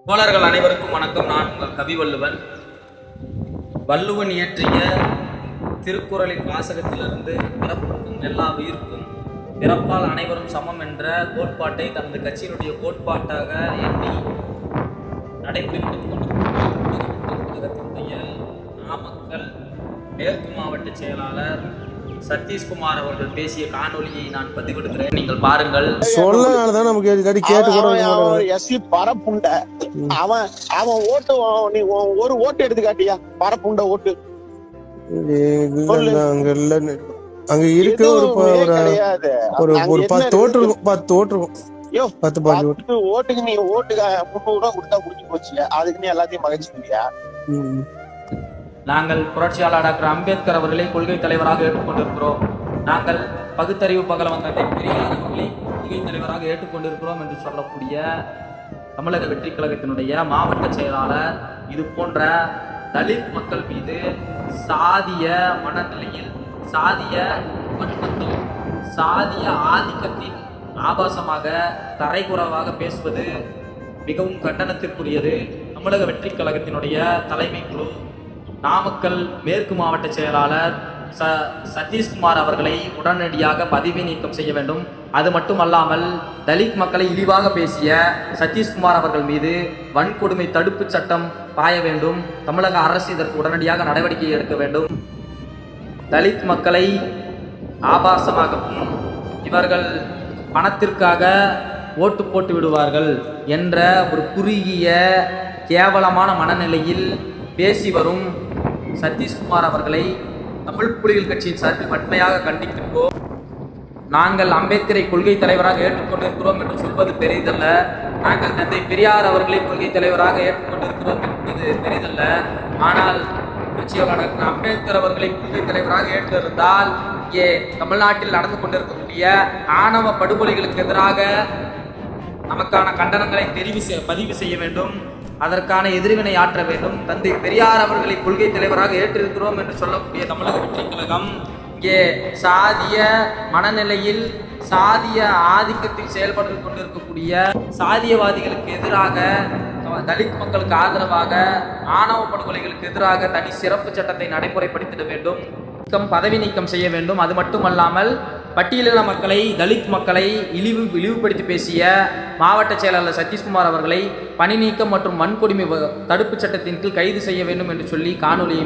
தோழர்கள் அனைவருக்கும் வணக்கம். நான் உங்கள் கவிவள்ளுவன். வள்ளுவன் இயற்றிய திருக்குறளின் வாசகத்திலிருந்து பிறப்புக்கும் எல்லா உயிருக்கும் பிறப்பால் அனைவரும் சமம் என்ற கோட்பாட்டை தனது கட்சியினுடைய கோட்பாட்டாக எண்ணி நடைமுறைப்படுத்திக் கொண்டிருக்கிற நாமக்கல் மேற்கு மாவட்ட செயலாளர் சதீஷ்குமார் அவர்கள் பேசிய காணொலியை நான் பதிவிடுகிறேன். நீங்கள் பாருங்கள். சொல்லனாலதான் நமக்கு கேட்டு கூட எஸ்சி பரப்புண்ட அவன் ஓட்டு ஒரு ஓட்டு எடுத்து காட்டியா பரப்புண்ட ஓட்டு அங்க இருக்க ஒரு 10 ஓட்டு இருக்கும். 10 ஓட்டு இருக்கும். 10 ஓட்டுக்கு நீ ஓட்டுக்கு 300 ரூபா கொடுத்தா முடிஞ்சு போச்சு. அதுக்கு நீ எல்லாத்தையும் மகிழ்ச்சிக்கிறியா? நாங்கள் புரட்சியாளர் டாக்டர் அம்பேத்கர் அவர்களை கொள்கை தலைவராக ஏற்றுக்கொண்டிருக்கிறோம். நாங்கள் பகுத்தறிவு பகலவன் தந்தை பெரியார் அவர்களை கொள்கை தலைவராக ஏற்றுக்கொண்டிருக்கிறோம் என்று சொல்லக்கூடிய தமிழக வெற்றி கழகத்தினுடைய மாவட்ட செயலாளர் இது போன்ற தலித் மக்கள் மீது சாதிய மனநிலையில் சாதிய வன்மத்தில் சாதிய ஆதிக்கத்தின் ஆபாசமாக தரைக்குறவாக பேசுவது மிகவும் கண்டனத்திற்குரியது. தமிழக வெற்றி கழகத்தினுடைய தலைமை குழு நாமக்கல் மேற்கு மாவட்ட செயலாளர் சதீஷ்குமார் அவர்களை உடனடியாக பதவி நீக்கம் செய்ய வேண்டும். அது மட்டுமல்லாமல் தலித் மக்களை இழிவாக பேசிய சதீஷ்குமார் அவர்கள் மீது வன்கொடுமை தடுப்பு சட்டம் பாய வேண்டும். தமிழக அரசு இதற்கு உடனடியாக நடவடிக்கை எடுக்க வேண்டும். தலித் மக்களை ஆபாசமாகவும் இவர்கள் பணத்திற்காக ஓட்டு போட்டு விடுவார்கள் என்ற ஒரு குறுகிய கேவலமான மனநிலையில் பேசி வரும் சதீஷ்குமார் அவர்களை தமிழ் புலிகள் கட்சியின் சார்பில் வன்மையாக கண்டிக்கின்றோம். நாங்கள் அம்பேத்கரை கொள்கை தலைவராக ஏற்றுக்கொண்டிருக்கிறோம் என்று சொல்வது பெரிதல்ல. நாங்கள் தந்தை பெரியார் அவர்களை கொள்கை தலைவராக ஏற்றுக்கொண்டிருக்கிறோம் என்பது பெரிதல்ல. ஆனால் அம்பேத்கர் அவர்களை கொள்கை தலைவராக ஏற்றிருந்தால் இங்கே தமிழ்நாட்டில் நடந்து கொண்டிருக்கக்கூடிய ஆணவ படுகொலைகளுக்கு எதிராக நமக்கான கண்டனங்களை பதிவு செய்ய வேண்டும். அதற்கான எதிர்வினை ஆற்ற வேண்டும். தந்தை பெரியார் அவர்களை கொள்கை தலைவராக ஏற்றிருக்கிறோம் என்று சொல்லக்கூடிய தமிழக வெற்றி கழகம் இங்கே சாதிய மனநிலையில் சாதிய ஆதிக்கத்தில் செயல்பட்டு கொண்டிருக்கக்கூடிய சாதியவாதிகளுக்கு எதிராக தலித் மக்களுக்கு ஆதரவாக ஆணவ படுகொலைகளுக்கு எதிராக தனி சிறப்பு சட்டத்தை நடைமுறைப்படுத்திட வேண்டும். பதவி நீக்கம் செய்ய வேண்டும். அது மட்டுமல்லாமல் பட்டியலின மக்களை தலித் மக்களை இழிவுபடுத்தி பேசிய மாவட்ட செயலாளர் சதீஷ்குமார் அவர்களை பணி நீக்கம் மற்றும் வன்கொடுமை தடுப்பு சட்டத்தின் கீழ் கைது செய்ய வேண்டும் என்று சொல்லி காணொலியை